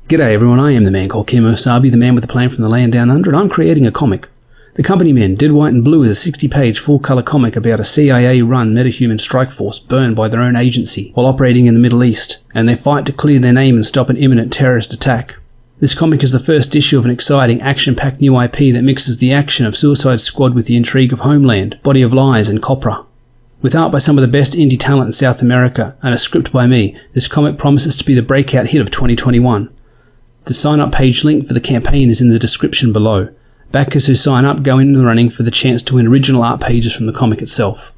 G'day everyone, I am the man called Kim Osabi, the man with the plan from the land down under, and I'm creating a comic. The Company Men, Dead White and Blue, is a 60-page full-colour comic about a CIA-run metahuman strike force burned by their own agency while operating in the Middle East, and their fight to clear their name and stop an imminent terrorist attack. This comic is the first issue of an exciting, action-packed new IP that mixes the action of Suicide Squad with the intrigue of Homeland, Body of Lies and Copra. With art by some of the best indie talent in South America, and a script by me, this comic promises to be the breakout hit of 2021. The sign-up page link for the campaign is in the description below. Backers who sign up go in the running for the chance to win original art pages from the comic itself.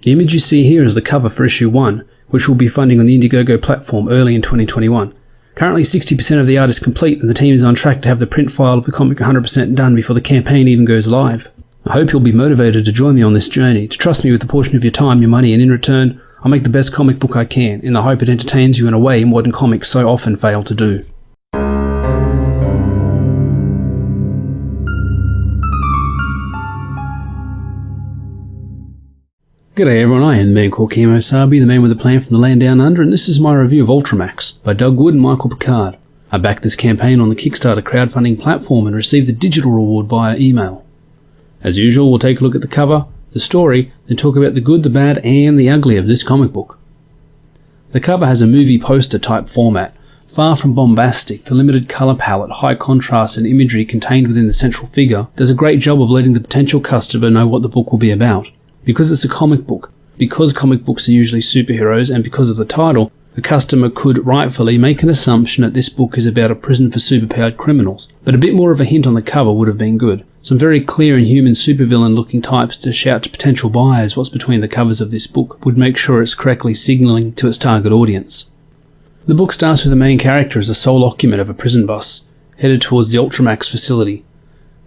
The image you see here is the cover for issue 1, which will be funding on the Indiegogo platform early in 2021. Currently 60% of the art is complete and the team is on track to have the print file of the comic 100% done before the campaign even goes live. I hope you'll be motivated to join me on this journey, to trust me with a portion of your time, your money, and in return, I'll make the best comic book I can, in the hope it entertains you in a way modern comics so often fail to do. G'day everyone, I am the man called Kim Osabi, the man with a plan from the land down under, and this is my review of Ultramax by Doug Wood and Michael Picard. I backed this campaign on the Kickstarter crowdfunding platform and received the digital reward via email. As usual, we'll take a look at the cover, the story, then talk about the good, the bad, and the ugly of this comic book. The cover has a movie poster type format. Far from bombastic, the limited colour palette, high contrast and imagery contained within the central figure does a great job of letting the potential customer know what the book will be about. Because it's a comic book, because comic books are usually superheroes, and because of the title, the customer could rightfully make an assumption that this book is about a prison for superpowered criminals. But a bit more of a hint on the cover would have been good. Some very clear and human supervillain looking types to shout to potential buyers what's between the covers of this book would make sure it's correctly signalling to its target audience. The book starts with the main character as the sole occupant of a prison bus, headed towards the Ultramax facility.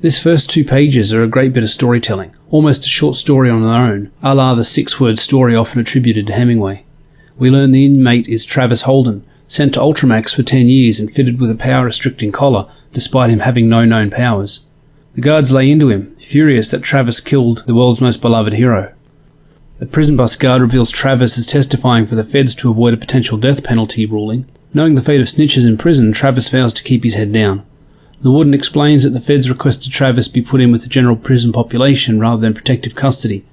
This first 2 pages are a great bit of storytelling, almost a short story on their own, a la the 6-word story often attributed to Hemingway. We learn the inmate is Travis Holden, sent to Ultramax for 10 years and fitted with a power-restricting collar, despite him having no known powers. The guards lay into him, furious that Travis killed the world's most beloved hero. The prison bus guard reveals Travis is testifying for the feds to avoid a potential death penalty ruling. Knowing the fate of snitches in prison, Travis vows to keep his head down. The warden explains that the feds requested Travis be put in with the general prison population rather than protective custody,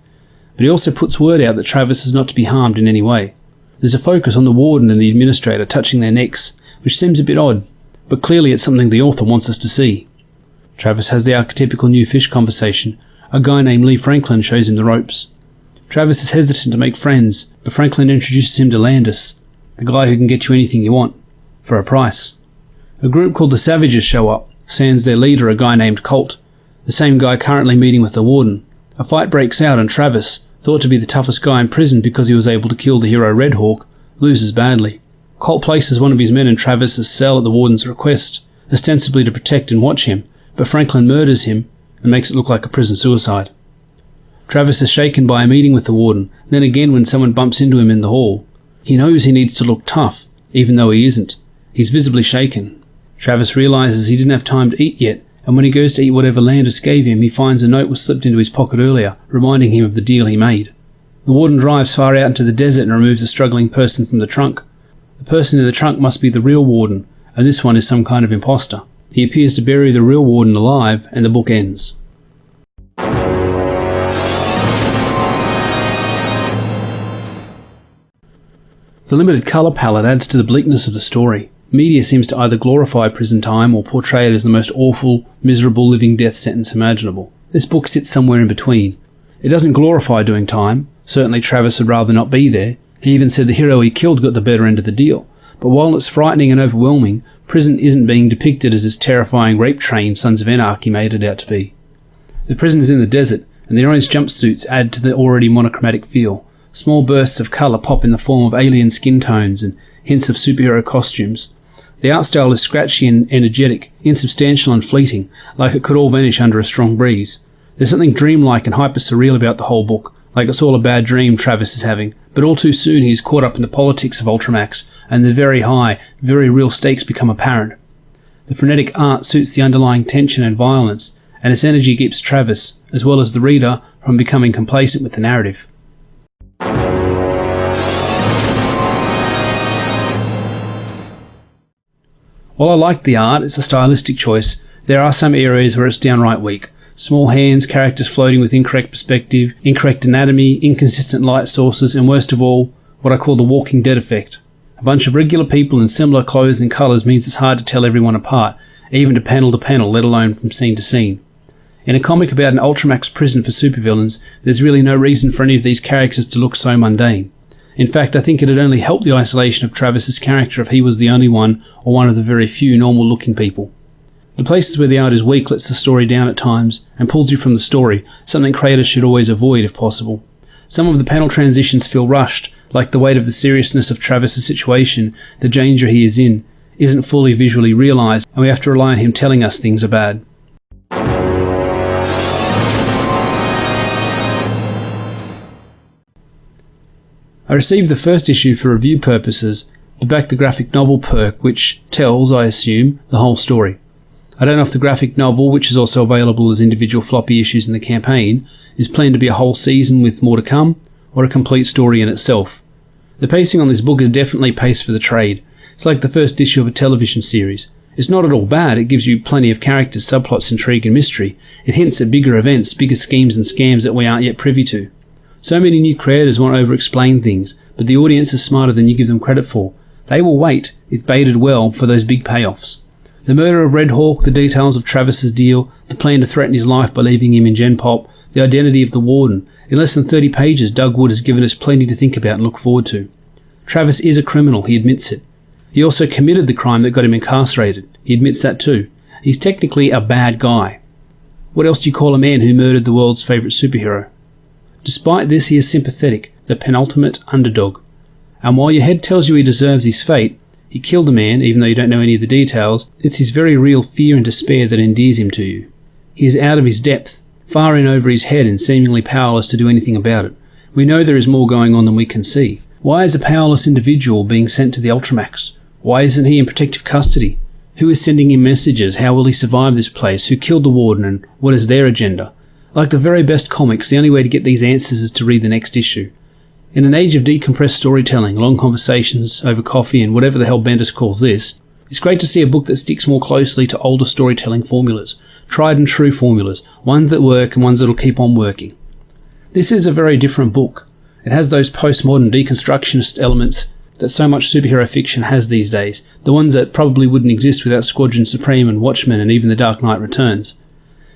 but he also puts word out that Travis is not to be harmed in any way. There's a focus on the warden and the administrator touching their necks, which seems a bit odd, but clearly it's something the author wants us to see. Travis has the archetypical new fish conversation. A guy named Lee Franklin shows him the ropes. Travis is hesitant to make friends, but Franklin introduces him to Landis, the guy who can get you anything you want, for a price. A group called the Savages show up, sans their leader, a guy named Colt, the same guy currently meeting with the warden. A fight breaks out and Travis, thought to be the toughest guy in prison because he was able to kill the hero Red Hawk, loses badly. Colt places one of his men in Travis's cell at the warden's request, ostensibly to protect and watch him, but Franklin murders him and makes it look like a prison suicide. Travis is shaken by a meeting with the warden, then again when someone bumps into him in the hall. He knows he needs to look tough, even though he isn't. He's visibly shaken. Travis realizes he didn't have time to eat yet, and when he goes to eat whatever Landis gave him, he finds a note was slipped into his pocket earlier, reminding him of the deal he made. The warden drives far out into the desert and removes a struggling person from the trunk. The person in the trunk must be the real warden, and this one is some kind of imposter. He appears to bury the real warden alive, and the book ends. The limited colour palette adds to the bleakness of the story. Media seems to either glorify prison time or portray it as the most awful, miserable living death sentence imaginable. This book sits somewhere in between. It doesn't glorify doing time. Certainly Travis would rather not be there. He even said the hero he killed got the better end of the deal. But while it's frightening and overwhelming, prison isn't being depicted as this terrifying rape train Sons of Anarchy made it out to be. The prison is in the desert, and the orange jumpsuits add to the already monochromatic feel. Small bursts of colour pop in the form of alien skin tones and hints of superhero costumes. The art style is scratchy and energetic, insubstantial and fleeting, like it could all vanish under a strong breeze. There's something dreamlike and hyper-surreal about the whole book, like it's all a bad dream Travis is having, but all too soon he's caught up in the politics of Ultramax, and the very high, very real stakes become apparent. The frenetic art suits the underlying tension and violence, and its energy keeps Travis, as well as the reader, from becoming complacent with the narrative. While I like the art, it's a stylistic choice, there are some areas where it's downright weak. Small hands, characters floating with incorrect perspective, incorrect anatomy, inconsistent light sources, and worst of all, what I call the Walking Dead effect. A bunch of regular people in similar clothes and colours means it's hard to tell everyone apart, even to panel, let alone from scene to scene. In a comic about an Ultramax prison for supervillains, there's really no reason for any of these characters to look so mundane. In fact, I think it'd only help the isolation of Travis's character if he was the only one, or one of the very few normal-looking people. The places where the art is weak lets the story down at times, and pulls you from the story, something creators should always avoid if possible. Some of the panel transitions feel rushed, like the weight of the seriousness of Travis's situation, the danger he is in, isn't fully visually realised, and we have to rely on him telling us things are bad. I received the first issue for review purposes, but backed the graphic novel perk, which tells, I assume, the whole story. I don't know if the graphic novel, which is also available as individual floppy issues in the campaign, is planned to be a whole season with more to come, or a complete story in itself. The pacing on this book is definitely paced for the trade. It's like the first issue of a television series. It's not at all bad, it gives you plenty of characters, subplots, intrigue and mystery. It hints at bigger events, bigger schemes and scams that we aren't yet privy to. So many new creators want to over-explain things, but the audience is smarter than you give them credit for. They will wait, if baited well, for those big payoffs. The murder of Red Hawk, the details of Travis's deal, the plan to threaten his life by leaving him in Gen Pop, the identity of the Warden. In less than 30 pages, Doug Wood has given us plenty to think about and look forward to. Travis is a criminal, he admits it. He also committed the crime that got him incarcerated. He admits that too. He's technically a bad guy. What else do you call a man who murdered the world's favourite superhero? Despite this, he is sympathetic, the penultimate underdog. And while your head tells you he deserves his fate, he killed a man, even though you don't know any of the details, it's his very real fear and despair that endears him to you. He is out of his depth, far in over his head and seemingly powerless to do anything about it. We know there is more going on than we can see. Why is a powerless individual being sent to the Ultramax? Why isn't he in protective custody? Who is sending him messages? How will he survive this place? Who killed the Warden and what is their agenda? Like the very best comics, the only way to get these answers is to read the next issue. In an age of decompressed storytelling, long conversations over coffee and whatever the hell Bendis calls this, it's great to see a book that sticks more closely to older storytelling formulas, tried and true formulas, ones that work and ones that'll keep on working. This is a very different book. It has those postmodern deconstructionist elements that so much superhero fiction has these days, the ones that probably wouldn't exist without Squadron Supreme and Watchmen and even The Dark Knight Returns.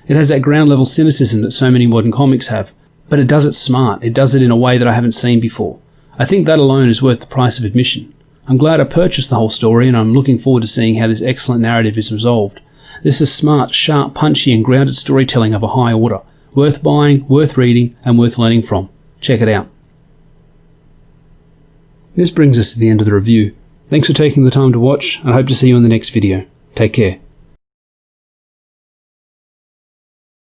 It has that ground-level cynicism that so many modern comics have, but it does it smart. It does it in a way that I haven't seen before. I think that alone is worth the price of admission. I'm glad I purchased the whole story, and I'm looking forward to seeing how this excellent narrative is resolved. This is smart, sharp, punchy, and grounded storytelling of a high order. Worth buying, worth reading, and worth learning from. Check it out. This brings us to the end of the review. Thanks for taking the time to watch, and I hope to see you in the next video. Take care.